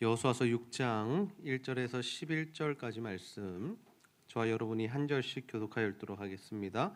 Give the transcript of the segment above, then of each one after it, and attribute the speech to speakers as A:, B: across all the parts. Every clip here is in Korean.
A: 여호수아서 6장 1절에서 11절까지 말씀, 저와 여러분이 한 절씩 교독하여 읽도록 하겠습니다.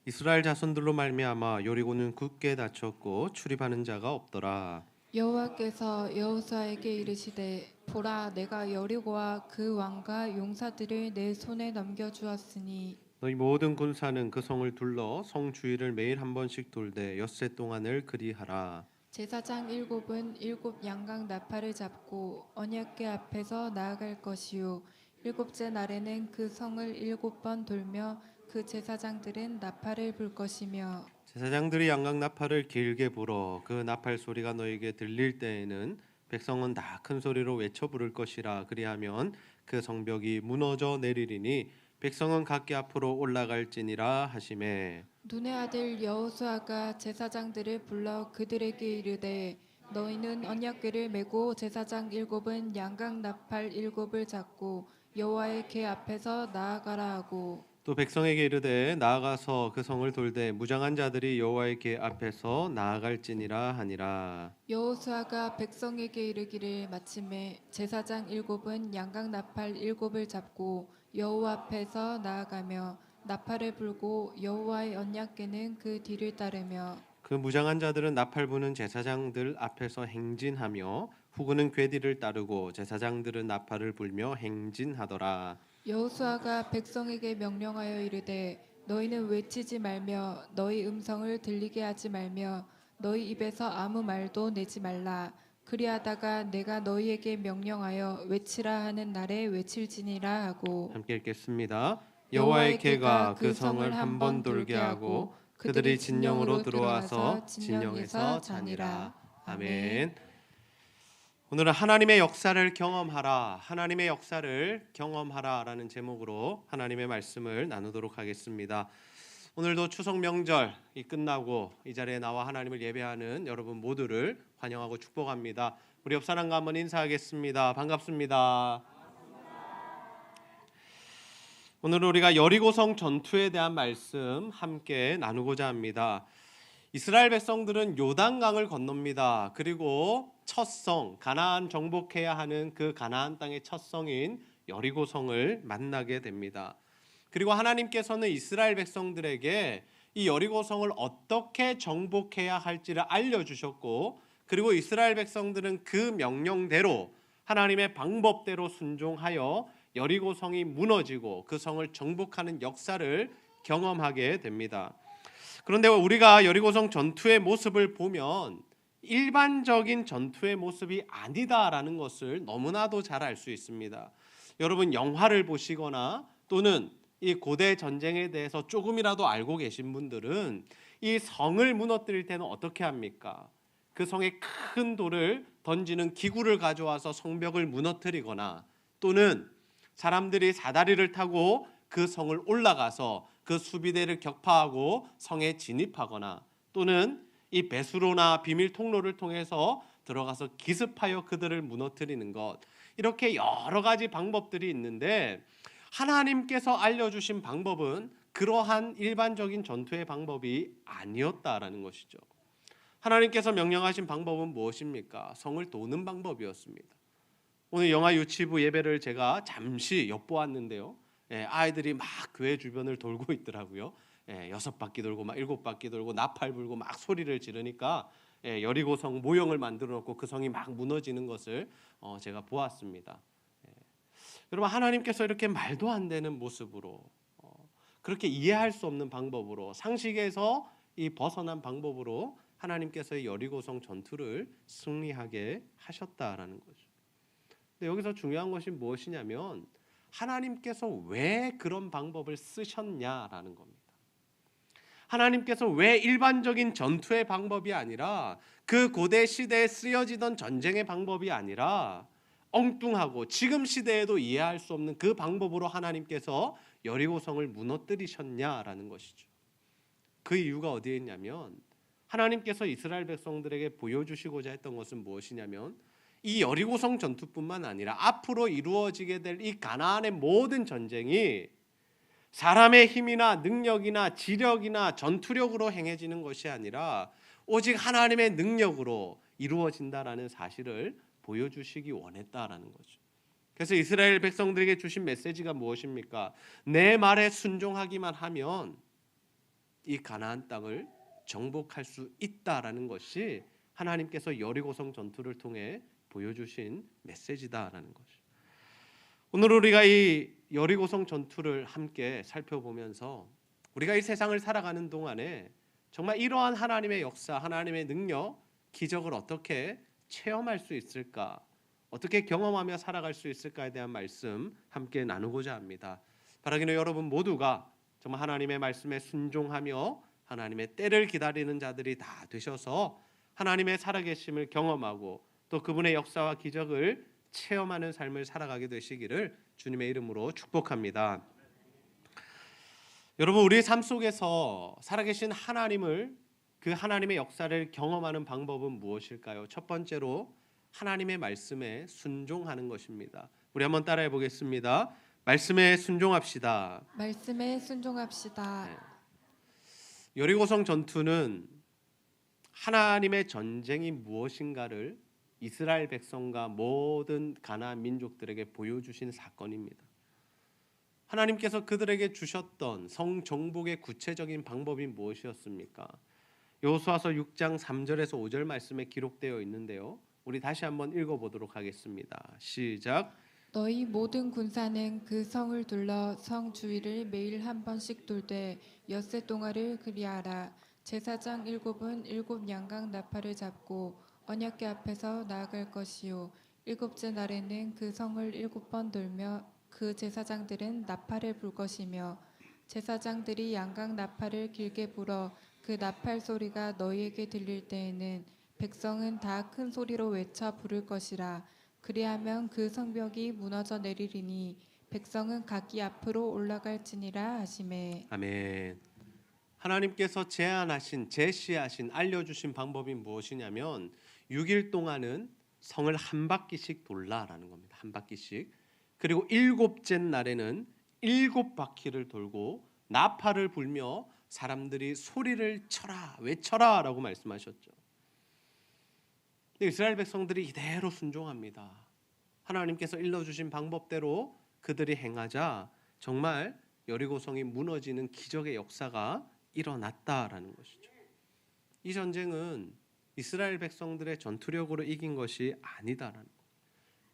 A: 이스라엘 자손들로 말미암아 여리고는 굳게 닫혔고 출입하는 자가 없더라.
B: 여호와께서 여호수아에게 이르시되 보라 내가 여리고와 그 왕과 용사들을 내 손에 넘겨 주었으니
A: 너희 모든 군사는 그 성을 둘러 성 주위를 매일 한 번씩 돌되 엿새 동안을 그리하라.
B: 제사장 일곱은 일곱 양각 나팔을 잡고 언약궤 앞에서 나아갈 것이요 일곱째 날에는 그 성을 일곱 번 돌며 그 제사장들은 나팔을 불 것이며
A: 제사장들이 양각 나팔을 길게 불어 그 나팔 소리가 너에게 들릴 때에는 백성은 다 큰 소리로 외쳐 부를 것이라. 그리하면 그 성벽이 무너져 내리리니 백성은 각기 앞으로 올라갈지니라 하시매.
B: 눈의 아들 여호수아가 제사장들을 불러 그들에게 이르되 너희는 언약궤를 메고 제사장 일곱은 양각 나팔 일곱을 잡고 여호와의 궤 앞에서 나아가라 하고
A: 또 백성에게 이르되 나아가서 그 성을 돌되 무장한 자들이 여호와의 궤 앞에서 나아갈지니라 하니라.
B: 여호수아가 백성에게 이르기를 마침에 제사장 일곱은 양각 나팔 일곱을 잡고 여호와 앞에서 나아가며 나팔을 불고 여호와의 언약궤는 그 뒤를 따르며
A: 그 무장한 자들은 나팔 부는 제사장들 앞에서 행진하며 후군은 궤 뒤를 따르고 제사장들은 나팔을 불며 행진하더라.
B: 여호수아가 백성에게 명령하여 이르되 너희는 외치지 말며 너희 음성을 들리게 하지 말며 너희 입에서 아무 말도 내지 말라. 그리하다가 내가 너희에게 명령하여 외치라 하는 날에 외칠지니라 하고
A: 함께 읽겠습니다. 여호와의 궤가 그 성을 한 번 돌게 하고 그들이 진영으로 들어와서 진영에서 자니라. 아멘. 오늘은 하나님의 역사를 경험하라, 하나님의 역사를 경험하라라는 제목으로 하나님의 말씀을 나누도록 하겠습니다. 오늘도 추석 명절이 끝나고 이 자리에 나와 하나님을 예배하는 여러분 모두를 환영하고 축복합니다. 우리 옆 사람과 한번 인사하겠습니다. 반갑습니다. 오늘 우리가 여리고성 전투에 대한 말씀 함께 나누고자 합니다. 이스라엘 백성들은 요단강을 건넙니다. 그리고 첫 성, 가나안 정복해야 하는 그 가나안 땅의 첫 성인 여리고성을 만나게 됩니다. 그리고 하나님께서는 이스라엘 백성들에게 이 여리고성을 어떻게 정복해야 할지를 알려주셨고, 그리고 이스라엘 백성들은 그 명령대로 하나님의 방법대로 순종하여 여리고성이 무너지고 그 성을 정복하는 역사를 경험하게 됩니다. 그런데 우리가 여리고성 전투의 모습을 보면 일반적인 전투의 모습이 아니다라는 것을 너무나도 잘 알 수 있습니다. 여러분 영화를 보시거나 또는 이 고대 전쟁에 대해서 조금이라도 알고 계신 분들은 이 성을 무너뜨릴 때는 어떻게 합니까? 그 성에 큰 돌을 던지는 기구를 가져와서 성벽을 무너뜨리거나 또는 사람들이 사다리를 타고 그 성을 올라가서 그 수비대를 격파하고 성에 진입하거나 또는 이 배수로나 비밀 통로를 통해서 들어가서 기습하여 그들을 무너뜨리는 것, 이렇게 여러 가지 방법들이 있는데 하나님께서 알려주신 방법은 그러한 일반적인 전투의 방법이 아니었다라는 것이죠. 하나님께서 명령하신 방법은 무엇입니까? 성을 도는 방법이었습니다. 오늘 영화 유치부 예배를 제가 잠시 엿보았는데요. 아이들이 막 교회 주변을 돌고 있더라고요. 6바퀴 돌고 막 7바퀴 돌고 나팔 불고 막 소리를 지르니까 여리고성 모형을 만들어 놓고 그 성이 막 무너지는 것을 제가 보았습니다. 여러분 하나님께서 이렇게 말도 안 되는 모습으로 그렇게 이해할 수 없는 방법으로 상식에서 이 벗어난 방법으로 하나님께서 여리고성 전투를 승리하게 하셨다라는 거죠. 근데 여기서 중요한 것이 무엇이냐면 하나님께서 왜 그런 방법을 쓰셨냐라는 겁니다. 하나님께서 왜 일반적인 전투의 방법이 아니라 그 고대 시대에 쓰여지던 전쟁의 방법이 아니라 엉뚱하고 지금 시대에도 이해할 수 없는 그 방법으로 하나님께서 여리고성을 무너뜨리셨냐라는 것이죠. 그 이유가 어디에 있냐면 하나님께서 이스라엘 백성들에게 보여주시고자 했던 것은 무엇이냐면 이 여리고성 전투뿐만 아니라 앞으로 이루어지게 될 이 가나안의 모든 전쟁이 사람의 힘이나 능력이나 지력이나 전투력으로 행해지는 것이 아니라 오직 하나님의 능력으로 이루어진다라는 사실을 보여주시기 원했다라는 거죠. 그래서 이스라엘 백성들에게 주신 메시지가 무엇입니까? 내 말에 순종하기만 하면 이 가나안 땅을 정복할 수 있다라는 것이 하나님께서 여리고성 전투를 통해 보여주신 메시지다라는 것이죠. 오늘 우리가 이 여리고성 전투를 함께 살펴보면서 우리가 이 세상을 살아가는 동안에 정말 이러한 하나님의 역사, 하나님의 능력, 기적을 어떻게 체험할 수 있을까? 어떻게 경험하며 살아갈 수 있을까에 대한 말씀 함께 나누고자 합니다. 바라기는 여러분 모두가 정말 하나님의 말씀에 순종하며 하나님의 때를 기다리는 자들이 다 되셔서 하나님의 살아계심을 경험하고 또 그분의 역사와 기적을 체험하는 삶을 살아가게 되시기를 주님의 이름으로 축복합니다. 여러분, 우리 삶 속에서 살아계신 하나님을, 그 하나님의 역사를 경험하는 방법은 무엇일까요? 첫 번째로 하나님의 말씀에 순종하는 것입니다. 우리 한번 따라해 보겠습니다. 말씀에 순종합시다.
B: 말씀에 순종합시다.
A: 네. 여리고성 전투는 하나님의 전쟁이 무엇인가를 이스라엘 백성과 모든 가나안 민족들에게 보여주신 사건입니다. 하나님께서 그들에게 주셨던 성정복의 구체적인 방법이 무엇이었습니까? 여호수아서 6장 3절에서 5절 말씀에 기록되어 있는데요. 우리 다시 한번 읽어보도록 하겠습니다. 시작.
B: 너희 모든 군사는 그 성을 둘러 성 주위를 매일 한 번씩 돌되 엿새 동안을 그리하라. 제사장 7은 7 양각 나팔을 잡고 언약궤 앞에서 나아갈 것이요 7째 날에는 그 성을 7번 돌며 그 제사장들은 나팔을 불 것이며 제사장들이 양각 나팔을 길게 불어 그 나팔 소리가 너희에게 들릴 때에는 백성은 다 큰 소리로 외쳐 부를 것이라. 그리하면 그 성벽이 무너져 내리리니 백성은 각기 앞으로 올라갈지니라 하시매.
A: 아멘. 하나님께서 제안하신, 제시하신, 알려주신 방법이 무엇이냐면 6일 동안은 성을 한 바퀴씩 돌라라는 겁니다. 한 바퀴씩. 그리고 7째 날에는 7바퀴를 돌고 나팔을 불며 사람들이 소리를 쳐라, 외쳐라 라고 말씀하셨죠. 근데 이스라엘 백성들이 이대로 순종합니다. 하나님께서 일러주신 방법대로 그들이 행하자 정말 여리고성이 무너지는 기적의 역사가 일어났다라는 것이죠. 이 전쟁은 이스라엘 백성들의 전투력으로 이긴 것이 아니다라는 것.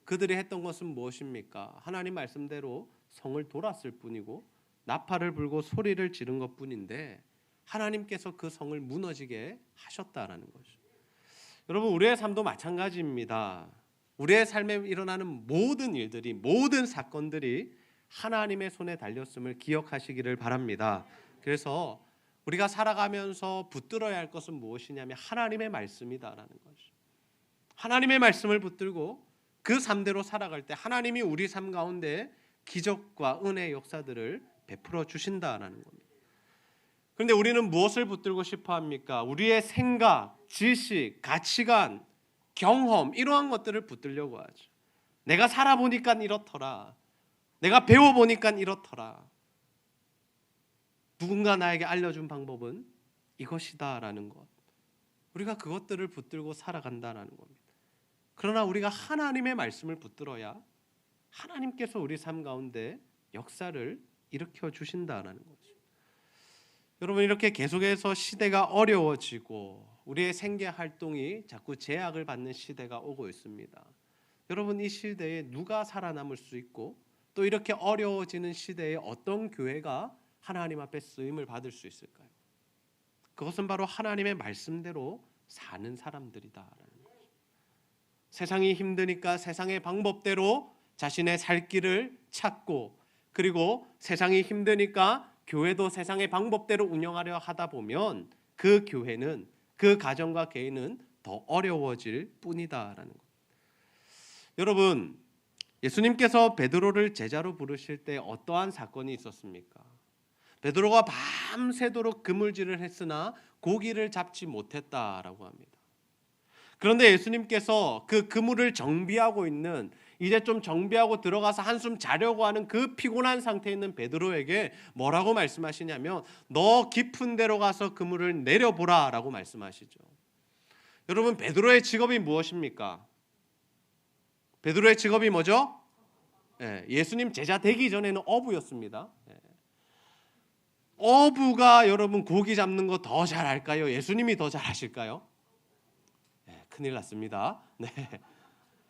A: 그들이 했던 것은 무엇입니까? 하나님 말씀대로 성을 돌았을 뿐이고 나팔을 불고 소리를 지른 것뿐인데 하나님께서 그 성을 무너지게 하셨다라는 거죠. 여러분, 우리의 삶도 마찬가지입니다. 우리의 삶에 일어나는 모든 일들이, 모든 사건들이 하나님의 손에 달렸음을 기억하시기를 바랍니다. 그래서 우리가 살아가면서 붙들어야 할 것은 무엇이냐면 하나님의 말씀이다라는 거죠. 하나님의 말씀을 붙들고 그 삶대로 살아갈 때 하나님이 우리 삶 가운데 기적과 은혜의 역사들을 베풀어 주신다라는 겁니다. 그런데 우리는 무엇을 붙들고 싶어 합니까? 우리의 생각, 지식, 가치관, 경험 이러한 것들을 붙들려고 하죠. 내가 살아보니까 이렇더라. 내가 배워보니까 이렇더라. 누군가 나에게 알려준 방법은 이것이다라는 것. 우리가 그것들을 붙들고 살아간다라는 겁니다. 그러나 우리가 하나님의 말씀을 붙들어야 하나님께서 우리 삶 가운데 역사를 일으켜 주신다라는 거죠. 여러분, 이렇게 계속해서 시대가 어려워지고 우리의 생계 활동이 자꾸 제약을 받는 시대가 오고 있습니다. 여러분, 이 시대에 누가 살아남을 수 있고 또 이렇게 어려워지는 시대에 어떤 교회가 하나님 앞에 쓰임을 받을 수 있을까요? 그것은 바로 하나님의 말씀대로 사는 사람들이다라는 거죠. 세상이 힘드니까 세상의 방법대로 자신의 살 길을 찾고, 그리고 세상이 힘드니까 교회도 세상의 방법대로 운영하려 하다 보면 그 교회는, 그 가정과 개인은 더 어려워질 뿐이다라는 것. 여러분, 예수님께서 베드로를 제자로 부르실 때 어떠한 사건이 있었습니까? 베드로가 밤새도록 그물질을 했으나 고기를 잡지 못했다라고 합니다. 그런데 예수님께서 그 그물을 정비하고 있는, 이제 좀 정비하고 들어가서 한숨 자려고 하는 그 피곤한 상태에 있는 베드로에게 뭐라고 말씀하시냐면 너 깊은 데로 가서 그물을 내려보라 라고 말씀하시죠. 여러분, 베드로의 직업이 무엇입니까? 베드로의 직업이 뭐죠? 예수님 제자 되기 전에는 어부였습니다. 어부가 여러분 고기 잡는 거 더 잘할까요? 예수님이 더 잘하실까요? 큰일 났습니다. 네.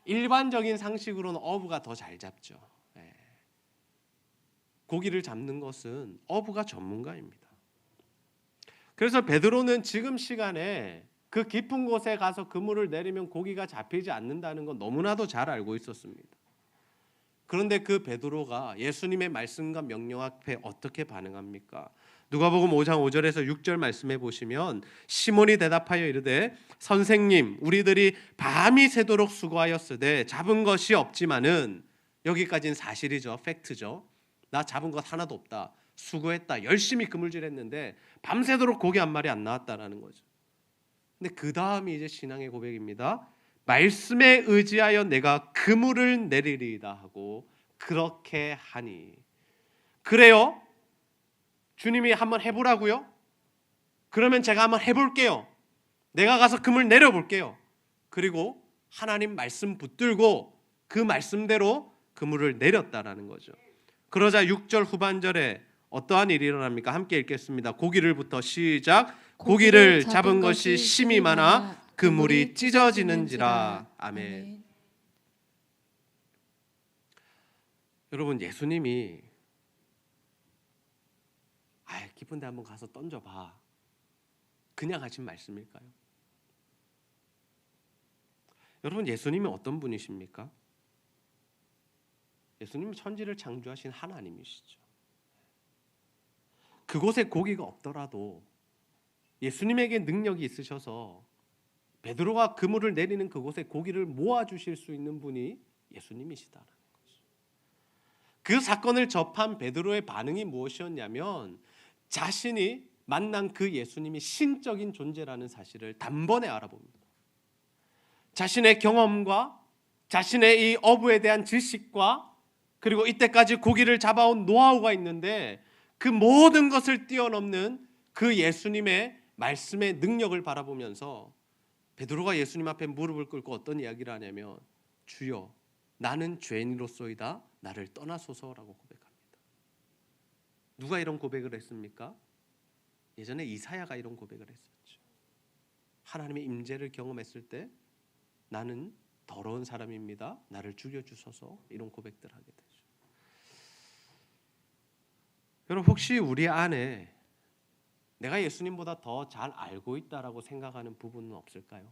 A: 일반적인 상식으로는 어부가 더 잘 잡죠. 고기를 잡는 것은 어부가 전문가입니다. 그래서 베드로는 지금 시간에 그 깊은 곳에 가서 그물을 내리면 고기가 잡히지 않는다는 건 너무나도 잘 알고 있었습니다. 그런데 그 베드로가 예수님의 말씀과 명령 앞에 어떻게 반응합니까? 누가복음 5장 5절에서 6절 말씀해 보시면 시몬이 대답하여 이르되 선생님 우리들이 밤이 새도록 수고하였으되 잡은 것이 없지만은, 여기까지는 사실이죠. 팩트죠. 나 잡은 것 하나도 없다. 수고했다. 열심히 그물질했는데 밤새도록 고기 한 마리 안 나왔다라는 거죠. 근데 그 다음이 이제 신앙의 고백입니다. 말씀에 의지하여 내가 그물을 내리리이다 하고 그렇게 하니. 그래요? 주님이 한번 해보라고요? 그러면 제가 한번 해볼게요. 내가 가서 그물 내려볼게요. 그리고 하나님 말씀 붙들고 그 말씀대로 그물을 내렸다라는 거죠. 그러자 6절 후반절에 어떠한 일이 일어납니까? 함께 읽겠습니다. 고기를부터 시작. 고기를 잡은 것이 심이 많아 그물이 찢어지는지라. 아멘. 여러분, 예수님이 기쁜데 한번 가서 던져봐, 그냥 하신 말씀일까요? 여러분, 예수님이 어떤 분이십니까? 예수님은 천지를 창조하신 하나님이시죠. 그곳에 고기가 없더라도 예수님에게 능력이 있으셔서 베드로가 그물을 내리는 그곳에 고기를 모아주실 수 있는 분이 예수님이시다라는 거죠. 그 사건을 접한 베드로의 반응이 무엇이었냐면 자신이 만난 그 예수님이 신적인 존재라는 사실을 단번에 알아봅니다. 자신의 경험과 자신의 이 어부에 대한 지식과 그리고 이때까지 고기를 잡아온 노하우가 있는데 그 모든 것을 뛰어넘는 그 예수님의 말씀의 능력을 바라보면서 베드로가 예수님 앞에 무릎을 꿇고 어떤 이야기를 하냐면 주여 나는 죄인으로소이다 나를 떠나소서라고 고백합니다. 누가 이런 고백을 했습니까? 예전에 이사야가 이런 고백을 했었죠. 하나님의 임재를 경험했을 때 나는 더러운 사람입니다. 나를 죽여주소서, 이런 고백들을 하게 되죠. 여러분, 혹시 우리 안에 내가 예수님보다 더 잘 알고 있다라고 생각하는 부분은 없을까요?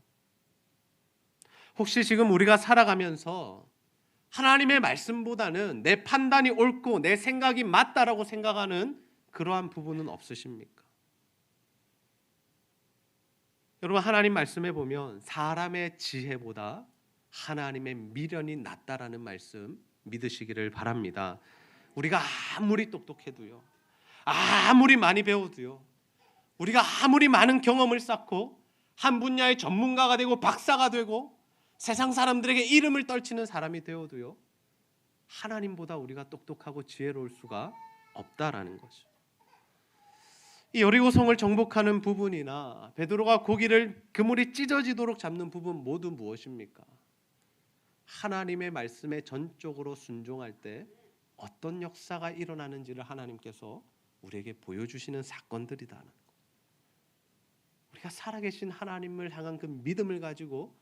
A: 혹시 지금 우리가 살아가면서 하나님의 말씀보다는 내 판단이 옳고 내 생각이 맞다라고 생각하는 그러한 부분은 없으십니까? 여러분, 하나님 말씀에 보면 사람의 지혜보다 하나님의 미련이 낫다라는 말씀 믿으시기를 바랍니다. 우리가 아무리 똑똑해도요, 아무리 많이 배워도요, 우리가 아무리 많은 경험을 쌓고 한 분야의 전문가가 되고 박사가 되고 세상 사람들에게 이름을 떨치는 사람이 되어도요, 하나님보다 우리가 똑똑하고 지혜로울 수가 없다라는 거죠. 이 여리고성을 정복하는 부분이나 베드로가 고기를 그물이 찢어지도록 잡는 부분 모두 무엇입니까? 하나님의 말씀에 전적으로 순종할 때 어떤 역사가 일어나는지를 하나님께서 우리에게 보여주시는 사건들이다는 것. 우리가 살아계신 하나님을 향한 그 믿음을 가지고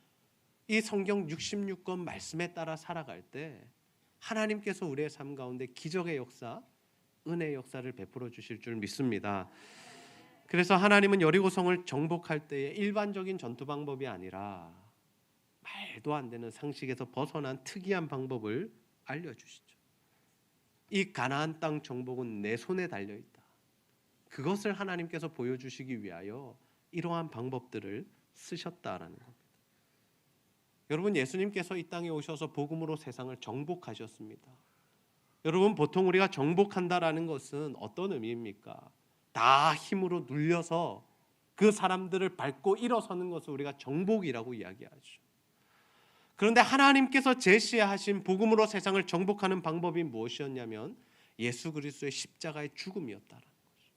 A: 이 성경 66권 말씀에 따라 살아갈 때 하나님께서 우리의 삶 가운데 기적의 역사, 은혜의 역사를 베풀어 주실 줄 믿습니다. 그래서 하나님은 여리고성을 정복할 때의 일반적인 전투 방법이 아니라 말도 안 되는 상식에서 벗어난 특이한 방법을 알려주시죠. 이 가나안 땅 정복은 내 손에 달려있다. 그것을 하나님께서 보여주시기 위하여 이러한 방법들을 쓰셨다라는 겁니다. 여러분, 예수님께서 이 땅에 오셔서 복음으로 세상을 정복하셨습니다. 여러분, 보통 우리가 정복한다라는 것은 어떤 의미입니까? 다 힘으로 눌려서 그 사람들을 밟고 일어서는 것을 우리가 정복이라고 이야기하죠. 그런데 하나님께서 제시하신 복음으로 세상을 정복하는 방법이 무엇이었냐면 예수 그리스도의 십자가의 죽음이었다라는 거죠.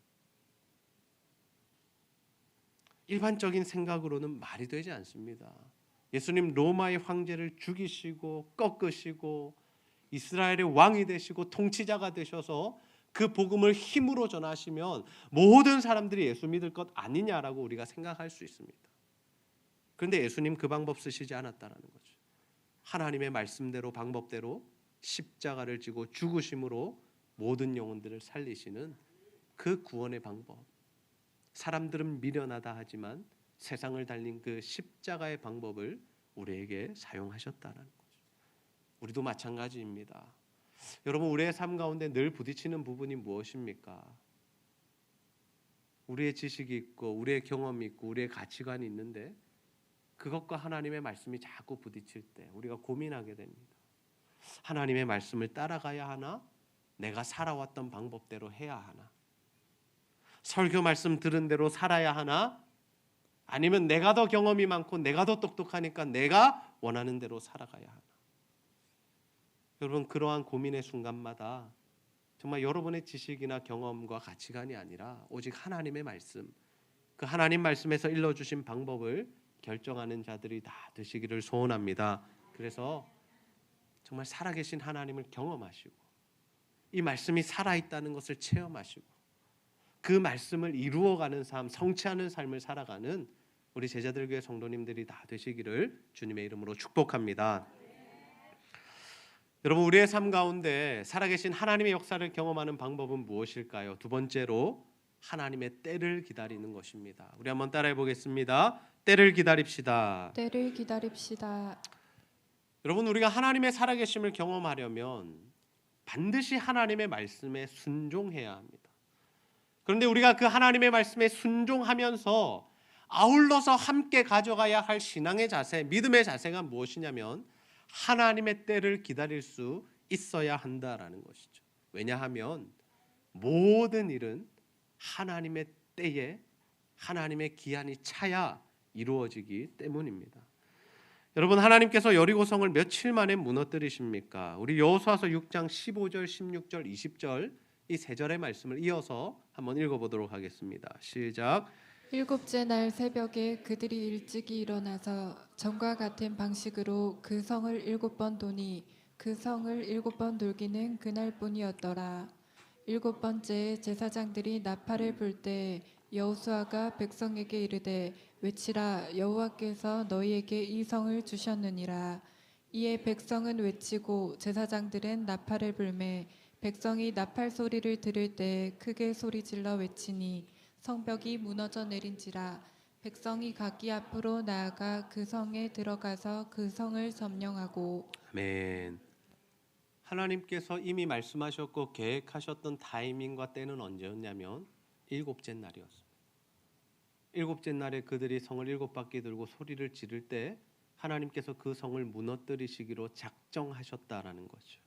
A: 일반적인 생각으로는 말이 되지 않습니다. 예수님 로마의 황제를 죽이시고 꺾으시고 이스라엘의 왕이 되시고 통치자가 되셔서 그 복음을 힘으로 전하시면 모든 사람들이 예수 믿을 것 아니냐라고 우리가 생각할 수 있습니다. 그런데 예수님 그 방법 쓰시지 않았다라는 거죠. 하나님의 말씀대로 방법대로 십자가를 지고 죽으심으로 모든 영혼들을 살리시는 그 구원의 방법. 사람들은 미련하다 하지만 세상을 달린 그 십자가의 방법을 우리에게 사용하셨다는 거죠. 우리도 마찬가지입니다. 여러분, 우리의 삶 가운데 늘 부딪히는 부분이 무엇입니까? 우리의 지식이 있고 우리의 경험이 있고 우리의 가치관이 있는데 그것과 하나님의 말씀이 자꾸 부딪힐 때 우리가 고민하게 됩니다. 하나님의 말씀을 따라가야 하나? 내가 살아왔던 방법대로 해야 하나? 설교 말씀 들은 대로 살아야 하나? 아니면 내가 더 경험이 많고 내가 더 똑똑하니까 내가 원하는 대로 살아가야 하나? 여러분, 그러한 고민의 순간마다 정말 여러분의 지식이나 경험과 가치관이 아니라 오직 하나님의 말씀, 그 하나님 말씀에서 일러주신 방법을 결정하는 자들이 다 되시기를 소원합니다. 그래서 정말 살아계신 하나님을 경험하시고 이 말씀이 살아있다는 것을 체험하시고 그 말씀을 이루어가는 삶, 성취하는 삶을 살아가는 우리 제자들 교회 성도님들이 다 되시기를 주님의 이름으로 축복합니다. 여러분, 우리의 삶 가운데 살아계신 하나님의 역사를 경험하는 방법은 무엇일까요? 두 번째로 하나님의 때를 기다리는 것입니다. 우리 한번 따라해 보겠습니다. 때를 기다립시다.
B: 때를 기다립시다.
A: 여러분, 우리가 하나님의 살아계심을 경험하려면 반드시 하나님의 말씀에 순종해야 합니다. 그런데 우리가 그 하나님의 말씀에 순종하면서 아울러서 함께 가져가야 할 신앙의 자세, 믿음의 자세가 무엇이냐면 하나님의 때를 기다릴 수 있어야 한다라는 것이죠. 왜냐하면 모든 일은 하나님의 때에 하나님의 기한이 차야 이루어지기 때문입니다. 여러분, 하나님께서 여리고성을 며칠 만에 무너뜨리십니까? 우리 여호수아서 6장 15절, 16절, 20절 이 세 절의 말씀을 이어서 한번 읽어보도록 하겠습니다. 시작.
B: 일곱째 날 새벽에 그들이 일찍이 일어나서 전과 같은 방식으로 그 성을 7번 도니 그 성을 7번 돌기는 그날뿐이었더라. 7번째에 제사장들이 나팔을 불 때 여호수아가 백성에게 이르되 외치라, 여호와께서 너희에게 이 성을 주셨느니라. 이에 백성은 외치고 제사장들은 나팔을 불매 백성이 나팔 소리를 들을 때 크게 소리질러 외치니 성벽이 무너져 내린지라. 백성이 각기 앞으로 나아가 그 성에 들어가서 그 성을 점령하고.
A: 아멘. 하나님께서 이미 말씀하셨고 계획하셨던 타이밍과 때는 언제였냐면 7째 날이었습니다. 7째 날에 그들이 성을 7바퀴 들고 소리를 지를 때 하나님께서 그 성을 무너뜨리시기로 작정하셨다라는 거죠.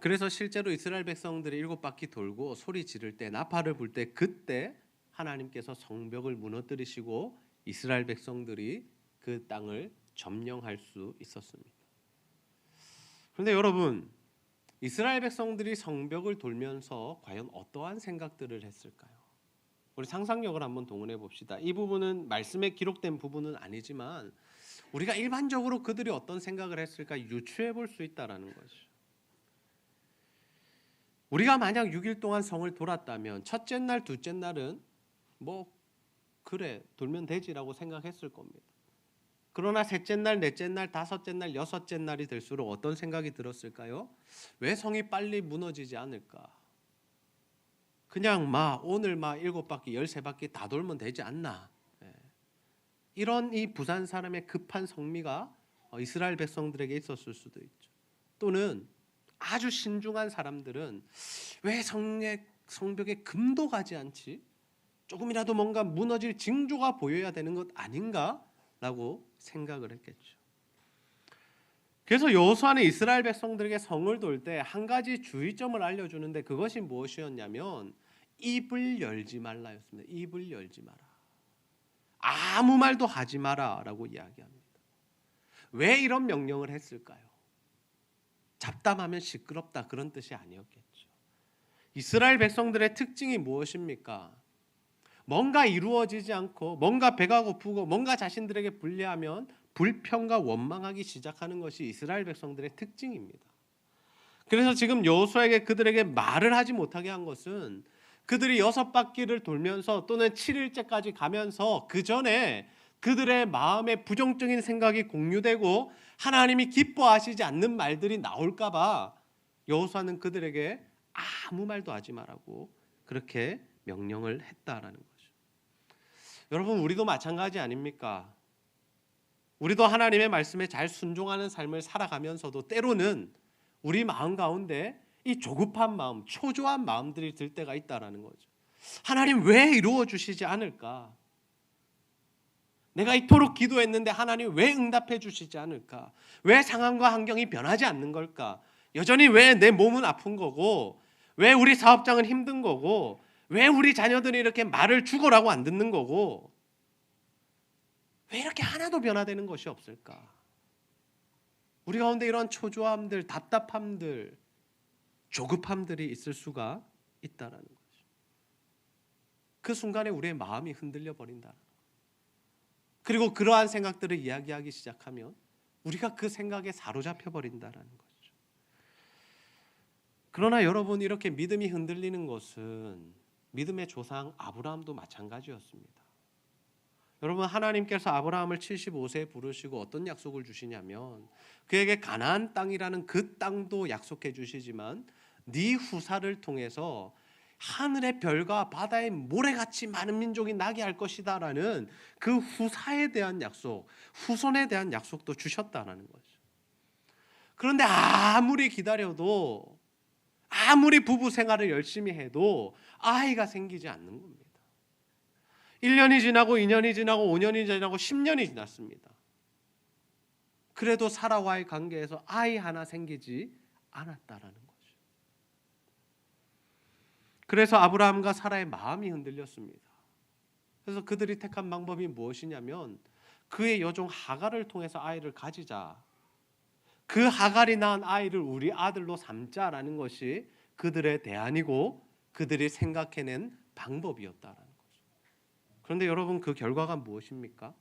A: 그래서 실제로 이스라엘 백성들이 7바퀴 돌고 소리 지를 때 나팔을 불 때 그때 하나님께서 성벽을 무너뜨리시고 이스라엘 백성들이 그 땅을 점령할 수 있었습니다. 그런데 여러분, 이스라엘 백성들이 성벽을 돌면서 과연 어떠한 생각들을 했을까요? 우리 상상력을 한번 동원해 봅시다. 이 부분은 말씀에 기록된 부분은 아니지만 우리가 일반적으로 그들이 어떤 생각을 했을까 유추해 볼 수 있다라는 거죠. 우리가 만약 6일 동안 성을 돌았다면 첫째 날, 둘째 날은 뭐 그래 돌면 되지라고 생각했을 겁니다. 그러나 셋째 날, 넷째 날, 다섯째 날, 여섯째 날이 될수록 어떤 생각이 들었을까요? 왜 성이 빨리 무너지지 않을까? 그냥 오늘 7바퀴, 13바퀴 다 돌면 되지 않나? 이런 이 부산 사람의 급한 성미가 이스라엘 백성들에게 있었을 수도 있죠. 또는 아주 신중한 사람들은 왜 성벽에 금도 가지 않지? 조금이라도 뭔가 무너질 징조가 보여야 되는 것 아닌가라고 생각을 했겠죠. 그래서 여호수아는 이스라엘 백성들에게 성을 돌 때 한 가지 주의점을 알려주는데 그것이 무엇이었냐면 입을 열지 말라였습니다. 입을 열지 마라. 아무 말도 하지 마라라고 이야기합니다. 왜 이런 명령을 했을까요? 잡담하면 시끄럽다 그런 뜻이 아니었겠죠. 이스라엘 백성들의 특징이 무엇입니까? 뭔가 이루어지지 않고 뭔가 배가 고프고 뭔가 자신들에게 불리하면 불평과 원망하기 시작하는 것이 이스라엘 백성들의 특징입니다. 그래서 지금 여호수아에게 그들에게 말을 하지 못하게 한 것은 그들이 6바퀴를 돌면서 또는 7일째까지 가면서 그 전에 그들의 마음에 부정적인 생각이 공유되고 하나님이 기뻐하시지 않는 말들이 나올까 봐 여호수아는 그들에게 아무 말도 하지 말라고 그렇게 명령을 했다라는 거죠. 여러분, 우리도 마찬가지 아닙니까? 우리도 하나님의 말씀에 잘 순종하는 삶을 살아가면서도 때로는 우리 마음 가운데 이 조급한 마음, 초조한 마음들이 들 때가 있다라는 거죠. 하나님 왜 이루어 주시지 않을까? 내가 이토록 기도했는데 하나님 왜 응답해 주시지 않을까? 왜 상황과 환경이 변하지 않는 걸까? 여전히 왜 내 몸은 아픈 거고, 왜 우리 사업장은 힘든 거고, 왜 우리 자녀들이 이렇게 말을 죽어라고 안 듣는 거고, 왜 이렇게 하나도 변화되는 것이 없을까? 우리 가운데 이러한 초조함들, 답답함들, 조급함들이 있을 수가 있다라는 거죠. 그 순간에 우리의 마음이 흔들려 버린다. 그리고 그러한 생각들을 이야기하기 시작하면 우리가 그 생각에 사로잡혀 버린다라는 거죠. 그러나 여러분, 이렇게 믿음이 흔들리는 것은 믿음의 조상 아브라함도 마찬가지였습니다. 여러분, 하나님께서 아브라함을 75세에 부르시고 어떤 약속을 주시냐면 그에게 가나안 땅이라는 그 땅도 약속해 주시지만 네 후사를 통해서 하늘의 별과 바다의 모래같이 많은 민족이 나게 할 것이다라는 그 후사에 대한 약속, 후손에 대한 약속도 주셨다라는 거죠. 그런데 아무리 기다려도, 아무리 부부 생활을 열심히 해도 아이가 생기지 않는 겁니다. 1년이 지나고 2년이 지나고 5년이 지나고 10년이 지났습니다. 그래도 사라와의 관계에서 아이 하나 생기지 않았다라는 거죠. 그래서 아브라함과 사라의 마음이 흔들렸습니다. 그래서 그들이 택한 방법이 무엇이냐면 그의 여종 하갈을 통해서 아이를 가지자, 그 하갈이 낳은 아이를 우리 아들로 삼자라는 것이 그들의 대안이고 그들이 생각해낸 방법이었다라는 거죠. 그런데 여러분, 그 결과가 무엇입니까?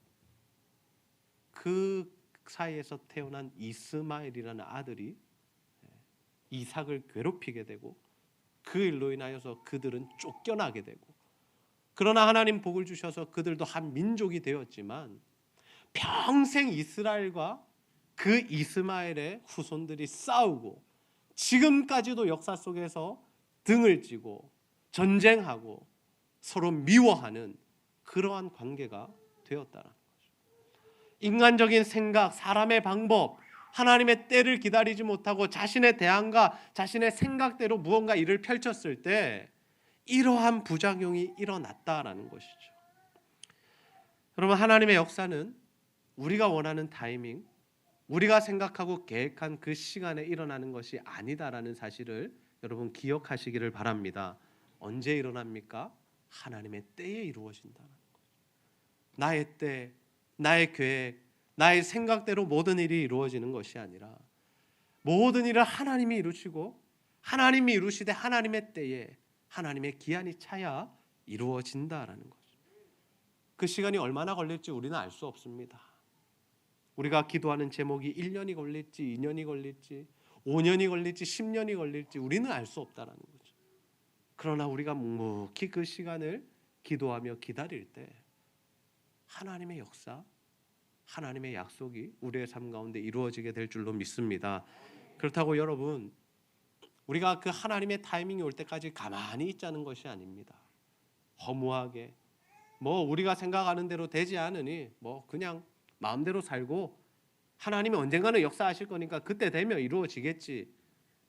A: 그 사이에서 태어난 이스마엘이라는 아들이 이삭을 괴롭히게 되고 그 일로 인하여서 그들은 쫓겨나게 되고, 그러나 하나님 복을 주셔서 그들도 한 민족이 되었지만 평생 이스라엘과 그 이스마엘의 후손들이 싸우고 지금까지도 역사 속에서 등을 찌고 전쟁하고 서로 미워하는 그러한 관계가 되었다는 거죠. 인간적인 생각, 사람의 방법, 하나님의 때를 기다리지 못하고 자신의 대안과 자신의 생각대로 무언가 일을 펼쳤을 때 이러한 부작용이 일어났다라는 것이죠. 여러분, 하나님의 역사는 우리가 원하는 타이밍, 우리가 생각하고 계획한 그 시간에 일어나는 것이 아니다라는 사실을 여러분 기억하시기를 바랍니다. 언제 일어납니까? 하나님의 때에 이루어진다는 거죠. 나의 때, 나의 계획, 나의 생각대로 모든 일이 이루어지는 것이 아니라 모든 일을 하나님이 이루시고 하나님이 이루시되 하나님의 때에 하나님의 기한이 차야 이루어진다라는 거죠. 그 시간이 얼마나 걸릴지 우리는 알 수 없습니다. 우리가 기도하는 제목이 1년이 걸릴지 2년이 걸릴지 5년이 걸릴지 10년이 걸릴지 우리는 알 수 없다라는 거죠. 그러나 우리가 묵묵히 그 시간을 기도하며 기다릴 때 하나님의 역사, 하나님의 약속이 우리의 삶 가운데 이루어지게 될 줄로 믿습니다. 그렇다고 여러분, 우리가 그 하나님의 타이밍이 올 때까지 가만히 있자는 것이 아닙니다. 허무하게 우리가 생각하는 대로 되지 않으니 그냥 마음대로 살고 하나님이 언젠가는 역사하실 거니까 그때 되면 이루어지겠지,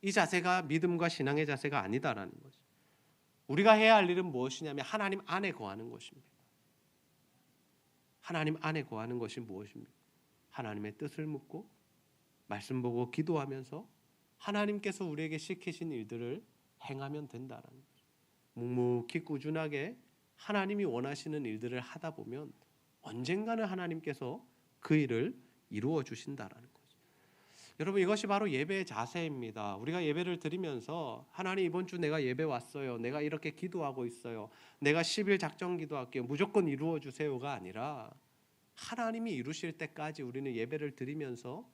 A: 이 자세가 믿음과 신앙의 자세가 아니다라는 거죠. 우리가 해야 할 일은 무엇이냐면 하나님 안에 거하는 것입니다. 하나님 안에 거하는 것이 무엇입니까? 하나님의 뜻을 묻고 말씀 보고 기도하면서 하나님께서 우리에게 시키신 일들을 행하면 된다라는 거죠. 묵묵히 꾸준하게 하나님이 원하시는 일들을 하다 보면 언젠가는 하나님께서 그 일을 이루어 주신다라는 거죠. 여러분, 이것이 바로 예배의 자세입니다. 우리가 예배를 드리면서 하나님 이번 주 내가 예배 왔어요, 내가 이렇게 기도하고 있어요, 내가 10일 작정 기도할게요, 무조건 이루어 주세요가 아니라 하나님이 이루실 때까지 우리는 예배를 드리면서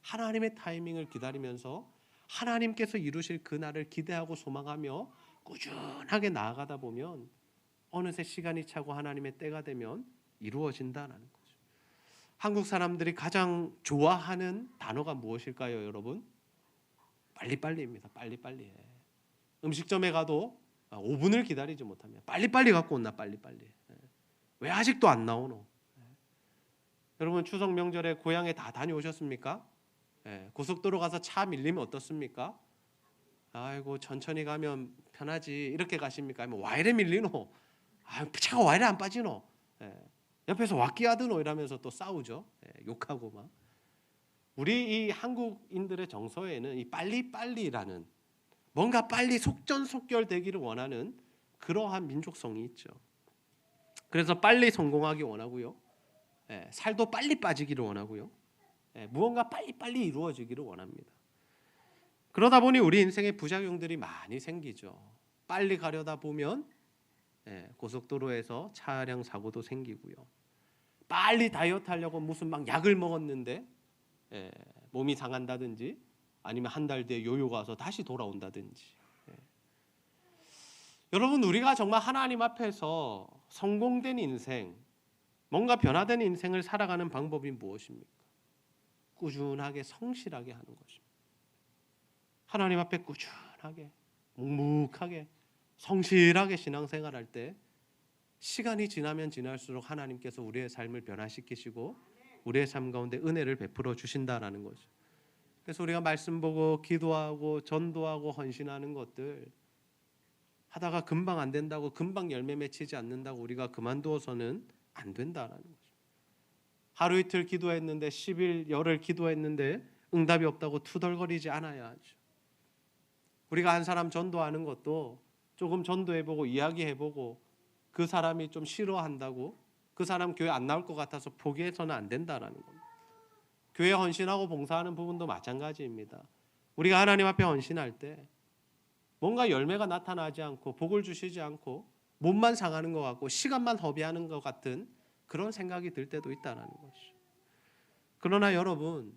A: 하나님의 타이밍을 기다리면서 하나님께서 이루실 그날을 기대하고 소망하며 꾸준하게 나아가다 보면 어느새 시간이 차고 하나님의 때가 되면 이루어진다는 거죠. 한국 사람들이 가장 좋아하는 단어가 무엇일까요, 여러분? 빨리빨리입니다. 빨리빨리 해. 음식점에 가도 5분을 기다리지 못하면 빨리빨리 갖고 온나 빨리빨리. 왜 아직도 안 나오노? 여러분 추석 명절에 고향에 다 다녀오셨습니까? 고속도로 가서 차 밀리면 어떻습니까? 아이고 천천히 가면 편하지 이렇게 가십니까? 아니면 와 이래 밀리노? 차가 와 이래 안 빠지노? 옆에서 왁기하드노 이러면서 또 싸우죠. 욕하고 막. 우리 이 한국인들의 정서에는 이 빨리빨리라는 뭔가 빨리 속전속결 되기를 원하는 그러한 민족성이 있죠. 그래서 빨리 성공하기 원하고요. 살도 빨리 빠지기를 원하고요. 무언가 빨리빨리 이루어지기를 원합니다. 그러다 보니 우리 인생에 부작용들이 많이 생기죠. 빨리 가려다 보면 고속도로에서 차량 사고도 생기고요. 빨리 다이어트 하려고 무슨 막 약을 먹었는데 몸이 상한다든지 아니면 한 달 뒤에 요요가 와서 다시 돌아온다든지. 여러분 우리가 정말 하나님 앞에서 성공된 인생, 뭔가 변화된 인생을 살아가는 방법이 무엇입니까? 꾸준하게 성실하게 하는 것입니다. 하나님 앞에 꾸준하게 묵묵하게 성실하게 신앙생활할 때 시간이 지나면 지날수록 하나님께서 우리의 삶을 변화시키시고 우리의 삶 가운데 은혜를 베풀어 주신다라는 거죠. 그래서 우리가 말씀 보고 기도하고 전도하고 헌신하는 것들 하다가 금방 안 된다고 금방 열매 맺히지 않는다고 우리가 그만두어서는 안 된다라는 거죠. 하루 이틀 기도했는데 10일 열흘 기도했는데 응답이 없다고 투덜거리지 않아야 하죠. 우리가 한 사람 전도하는 것도 조금 전도해보고 이야기해보고 그 사람이 좀 싫어한다고 그 사람 교회 안 나올 것 같아서 포기해서는 안 된다라는 겁니다. 교회 헌신하고 봉사하는 부분도 마찬가지입니다. 우리가 하나님 앞에 헌신할 때 뭔가 열매가 나타나지 않고 복을 주시지 않고 몸만 상하는 것 같고 시간만 허비하는 것 같은 그런 생각이 들 때도 있다는 것이죠. 그러나 여러분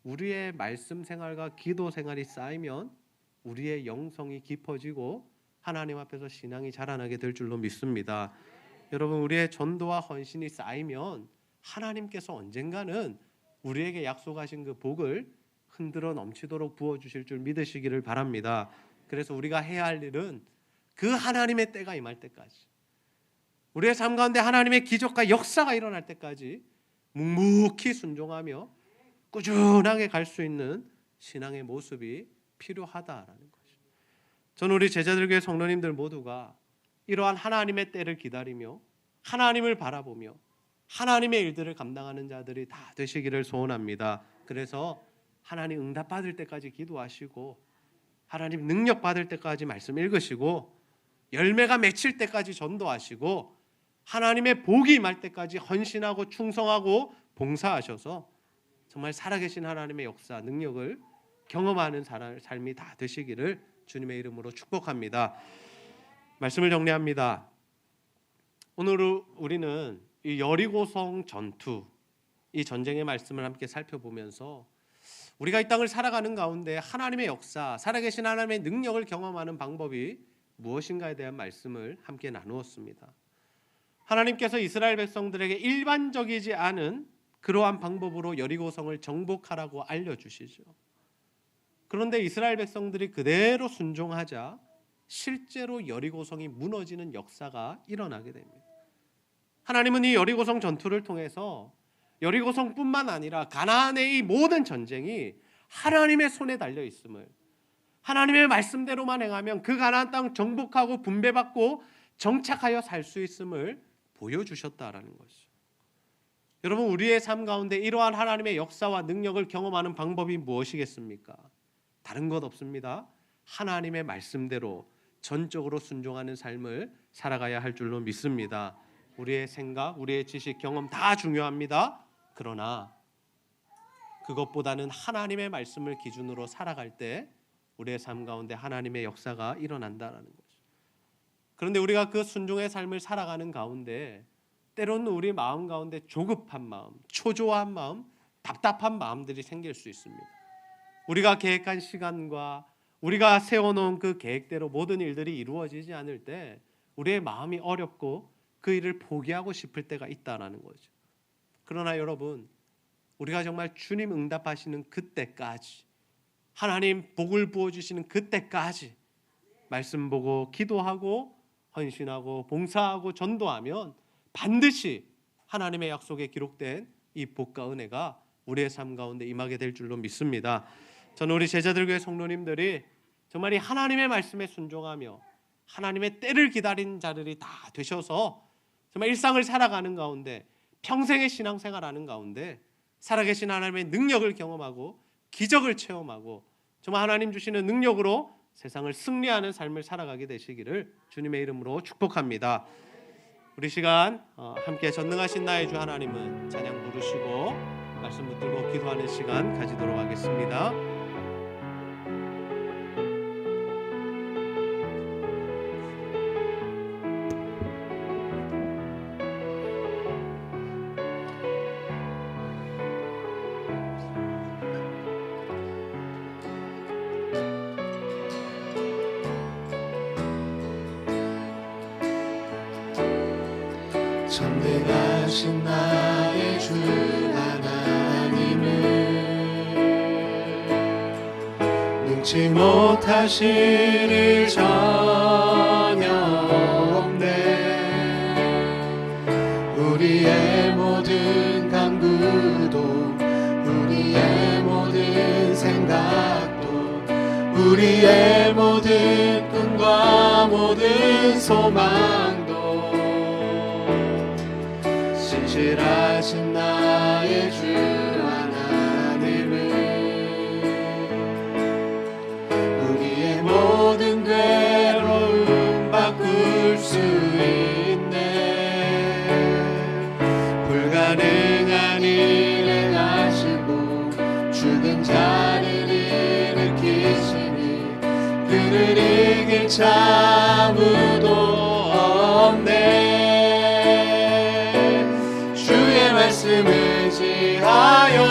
A: 우리의 말씀 생활과 기도 생활이 쌓이면 우리의 영성이 깊어지고 하나님 앞에서 신앙이 자라나게 될 줄로 믿습니다. 여러분 우리의 전도와 헌신이 쌓이면 하나님께서 언젠가는 우리에게 약속하신 그 복을 흔들어 넘치도록 부어주실 줄 믿으시기를 바랍니다. 그래서 우리가 해야 할 일은 그 하나님의 때가 임할 때까지 우리의 삶 가운데 하나님의 기적과 역사가 일어날 때까지 묵묵히 순종하며 꾸준하게 갈 수 있는 신앙의 모습이 필요하다라는 것이죠. 저는 우리 제자들교회 성도님들 모두가 이러한 하나님의 때를 기다리며 하나님을 바라보며 하나님의 일들을 감당하는 자들이 다 되시기를 소원합니다. 그래서 하나님 응답받을 때까지 기도하시고 하나님 능력 받을 때까지 말씀 읽으시고 열매가 맺힐 때까지 전도하시고 하나님의 복이 임할 때까지 헌신하고 충성하고 봉사하셔서 정말 살아계신 하나님의 역사 능력을 경험하는 삶이 다 되시기를 주님의 이름으로 축복합니다. 말씀을 정리합니다. 오늘 우리는 이 여리고성 전투, 이 전쟁의 말씀을 함께 살펴보면서 우리가 이 땅을 살아가는 가운데 하나님의 역사, 살아계신 하나님의 능력을 경험하는 방법이 무엇인가에 대한 말씀을 함께 나누었습니다. 하나님께서 이스라엘 백성들에게 일반적이지 않은 그러한 방법으로 여리고성을 정복하라고 알려주시죠. 그런데 이스라엘 백성들이 그대로 순종하자 실제로 여리고성이 무너지는 역사가 일어나게 됩니다. 하나님은 이 여리고성 전투를 통해서 여리고성뿐만 아니라 가나안의 이 모든 전쟁이 하나님의 손에 달려 있음을, 하나님의 말씀대로만 행하면 그 가나안 땅 정복하고 분배받고 정착하여 살 수 있음을 보여주셨다라는 것이죠. 여러분 우리의 삶 가운데 이러한 하나님의 역사와 능력을 경험하는 방법이 무엇이겠습니까? 다른 것 없습니다. 하나님의 말씀대로 전적으로 순종하는 삶을 살아가야 할 줄로 믿습니다. 우리의 생각, 우리의 지식, 경험 다 중요합니다. 그러나 그것보다는 하나님의 말씀을 기준으로 살아갈 때 우리의 삶 가운데 하나님의 역사가 일어난다는 거죠. 그런데 우리가 그 순종의 삶을 살아가는 가운데 때로는 우리 마음 가운데 조급한 마음, 초조한 마음, 답답한 마음들이 생길 수 있습니다. 우리가 계획한 시간과 우리가 세워놓은 그 계획대로 모든 일들이 이루어지지 않을 때 우리의 마음이 어렵고 그 일을 포기하고 싶을 때가 있다라는 거죠. 그러나 여러분, 우리가 정말 주님 응답하시는 그때까지, 하나님 복을 부어주시는 그때까지 말씀 보고 기도하고 헌신하고 봉사하고 전도하면 반드시 하나님의 약속에 기록된 이 복과 은혜가 우리의 삶 가운데 임하게 될 줄로 믿습니다. 저는 우리 제자들교회 성도님들이 정말 이 하나님의 말씀에 순종하며 하나님의 때를 기다린 자들이 다 되셔서 정말 일상을 살아가는 가운데, 평생의 신앙생활하는 가운데 살아계신 하나님의 능력을 경험하고 기적을 체험하고 정말 하나님 주시는 능력으로 세상을 승리하는 삶을 살아가게 되시기를 주님의 이름으로 축복합니다. 우리 시간 함께 전능하신 나의 주 하나님은 찬양 부르시고 말씀 붙들고 기도하는 시간 가지도록 하겠습니다.
C: 전능하신 나의 주 하나님은 능치 못하실 일 전혀 없네. 우리의 모든 간구도 우리의 모든 생각도 우리의 모든 꿈과 모든 소망도 신실하신 나의 주 하나님은 우리의 모든 괴로움 바꿀 수 있네. 불가능한 일을 하시고 죽은 자를 일으키시니 그를 이길 자 아무도 없네. 말씀을 지하여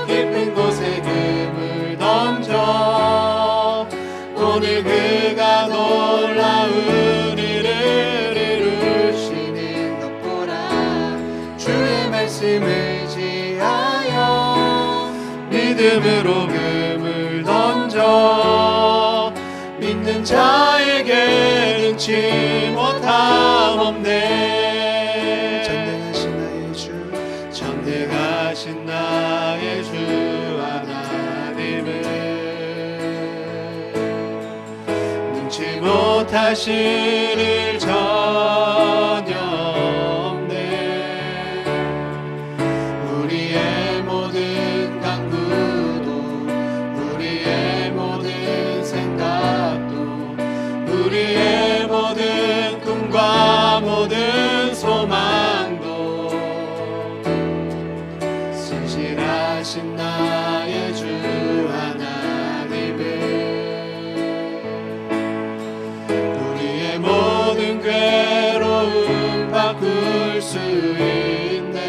C: 깊은 곳에 금을 던져 오늘 그가 놀라운 일을 이루시는 것 보라. 주의 말씀을 지하여 믿음으로 금을 던져 믿는 자에게 능치 못함 없네. 전능하신 나의 주 하나님은 능치 못하실 일 전혀 없네. 우리의 모든 간구도 우리의 모든 생각도 우리의 모든 꿈과 모든 소망도 신실하신 나의 주 하나님은 우리의 모든 괴로움 바꿀 수 있네.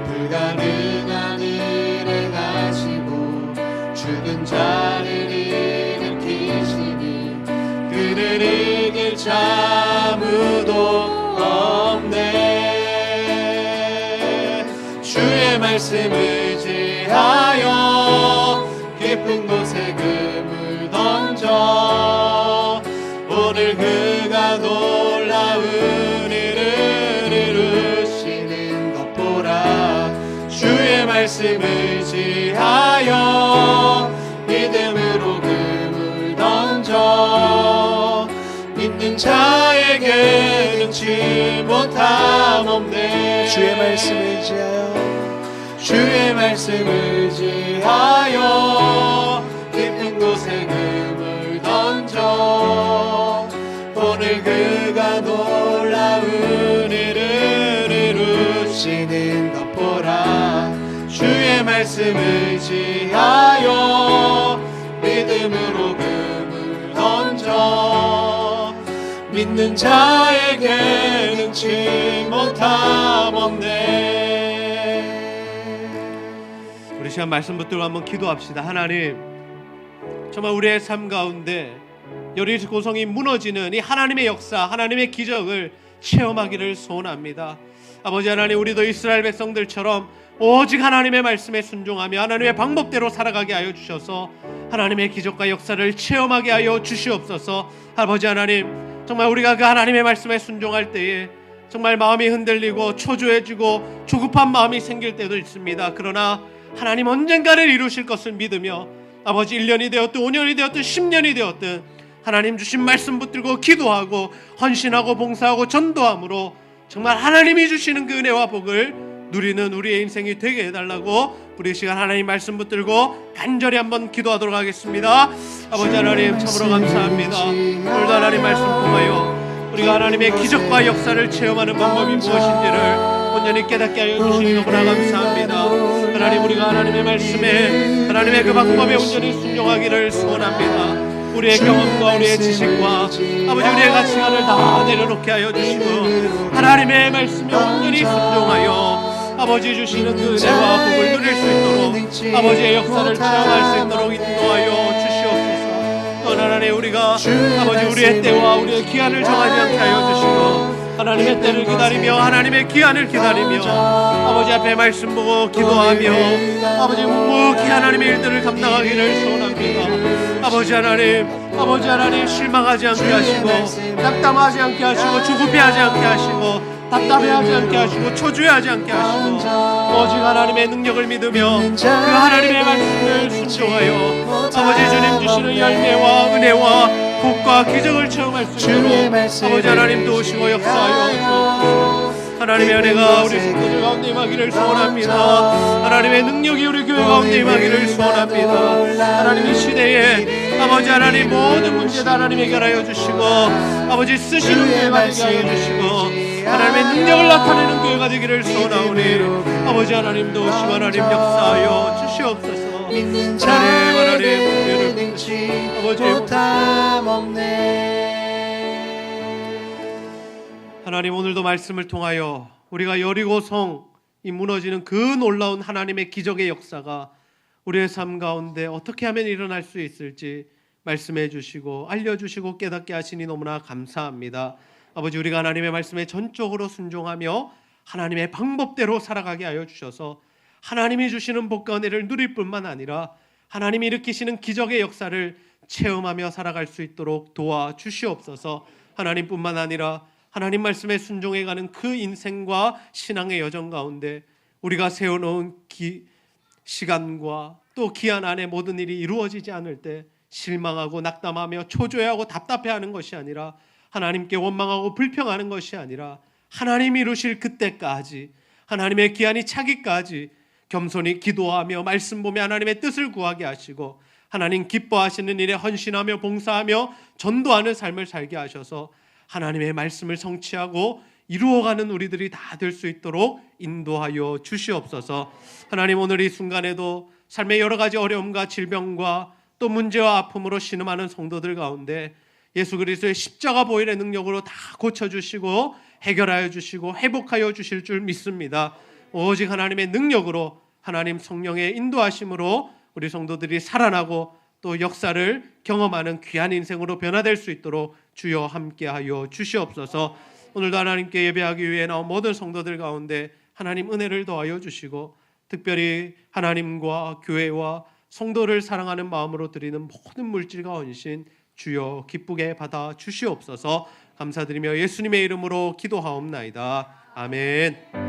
C: 불가능한 일을 하시고 죽은 자를 일으키시니 그를 이길 자 아무도 없네. 주의 말씀을 지하여 깊은 곳에 금을 던져 오늘 그가 놀라운 일을 이루시는 것 보라. 주의 말씀을 지하여 믿음으로 금을 던져 믿는 자에게 능치 못함 없네. 주의 말씀을 지하여 주의 말씀을 지하여 깊은 곳에 금을 던져 오늘 그가 놀라운 일을 이루시는 것 보라. 주의 말씀을 지하여 믿음으로 금을 던져 믿는 믿는 자에게 능치 못함 없네.
A: 우리 시간 말씀 붙들고 한번 기도합시다. 하나님, 정말 우리의 삶 가운데 여리고성이 무너지는 이 하나님의 역사, 하나님의 기적을 체험하기를 소원합니다. 아버지 하나님, 우리도 이스라엘 백성들처럼 오직 하나님의 말씀에 순종하며 하나님의 방법대로 살아가게 하여 주셔서 하나님의 기적과 역사를 체험하게 하여 주시옵소서. 아버지 하나님, 정말 우리가 그 하나님의 말씀에 순종할 때에 정말 마음이 흔들리고 초조해지고 조급한 마음이 생길 때도 있습니다. 그러나 하나님 언젠가를 이루실 것을 믿으며 아버지 1년이 되었든 5년이 되었든 10년이 되었든 하나님 주신 말씀 붙들고 기도하고 헌신하고 봉사하고 전도함으로 정말 하나님이 주시는 그 은혜와 복을 누리는 우리의 인생이 되게 해달라고 우리 이 시간 하나님 말씀 붙들고 간절히 한번 기도하도록 하겠습니다. 아버지 하나님, 참으로 감사합니다. 오늘도 하나님 말씀 통하여 우리가 하나님의 기적과 역사를 체험하는 방법이 무엇인지를 온전히 깨닫게 하여 주시니 너무나 감사합니다. 하나님, 우리가 하나님의 말씀에 하나님의 그 방법에 온전히 순종하기를 소원합니다. 우리의 경험과 우리의 지식과 아버지 우리의 가치관을 다 내려놓게 하여 주시고 하나님의 말씀에 온전히 순종하여 아버지 주시는 그 은혜와 복을 누릴 수 있도록 아버지의 역사를 체험할 수 있도록 인도하여 주시옵소서. 또 하나님, 우리가 아버지 우리의 때와 우리의 기한을 정하지 않게 하여 주시고 하나님의 때를 기다리며 하나님의 기한을 기다리며 아버지 앞에 말씀 보고 기도하며 아버지 묵묵히 하나님의 일들을 감당하기를 소원합니다. 아버지 하나님 실망하지 않게 하시고 낙담하지 않게 하시고 조급해하지 않게 하시고 답답해하지 않게 하시고 초조해하지 않게 하시고 오직 하나님의 능력을 믿으며 그 하나님의 말씀을 순종하여 아버지 주님 주시는 열매와 은혜와 복과 기적을 체험할 수 있도록 아버지 하나님 도우시고 역사하여 주옵소서. 하나님의 은혜가 우리 성도들 가운데 임하기를 소원합니다. 하나님의 능력이 우리 교회 가운데 임하기를 소원합니다. 하나님 이 시대에 아버지 하나님 모든 문제 다 하나님 해결하여 주시고 아버지 쓰시는 교회가 되게 하여 주시고 하나님의 능력을 나타내는 교회가 되기를 소원하오니 아버지 하나님 도우시고 하나님 역사하여 주시옵소서.
C: 믿는 자에게 능치 못함 없네.
A: 하나님, 오늘도 말씀을 통하여 우리가 여리고성 이 무너지는 그 놀라운 하나님의 기적의 역사가 우리의 삶 가운데 어떻게 하면 일어날 수 있을지 말씀해 주시고 알려주시고 깨닫게 하시니 너무나 감사합니다. 아버지, 우리가 하나님의 말씀에 전적으로 순종하며 하나님의 방법대로 살아가게 하여 주셔서 하나님이 주시는 복과 은혜를 누릴 뿐만 아니라 하나님이 일으키시는 기적의 역사를 체험하며 살아갈 수 있도록 도와주시옵소서. 하나님뿐만 아니라 하나님 말씀에 순종해가는 그 인생과 신앙의 여정 가운데 우리가 세워놓은 시간과 또 기한 안에 모든 일이 이루어지지 않을 때 실망하고 낙담하며 초조해하고 답답해하는 것이 아니라 하나님께 원망하고 불평하는 것이 아니라 하나님이 이루실 그때까지 하나님의 기한이 차기까지 겸손히 기도하며 말씀 보며 하나님의 뜻을 구하게 하시고 하나님 기뻐하시는 일에 헌신하며 봉사하며 전도하는 삶을 살게 하셔서 하나님의 말씀을 성취하고 이루어가는 우리들이 다 될 수 있도록 인도하여 주시옵소서. 하나님, 오늘 이 순간에도 삶의 여러 가지 어려움과 질병과 또 문제와 아픔으로 신음하는 성도들 가운데 예수 그리스도의 십자가 보혈의 능력으로 다 고쳐주시고 해결하여 주시고 회복하여 주실 줄 믿습니다. 오직 하나님의 능력으로 하나님 성령의 인도하심으로 우리 성도들이 살아나고 또 역사를 경험하는 귀한 인생으로 변화될 수 있도록 주여 함께하여 주시옵소서. 오늘도 하나님께 예배하기 위해 나온 모든 성도들 가운데 하나님 은혜를 더하여 주시고 특별히 하나님과 교회와 성도를 사랑하는 마음으로 드리는 모든 물질과 헌신 주여 기쁘게 받아 주시옵소서. 감사드리며 예수님의 이름으로 기도하옵나이다. 아멘.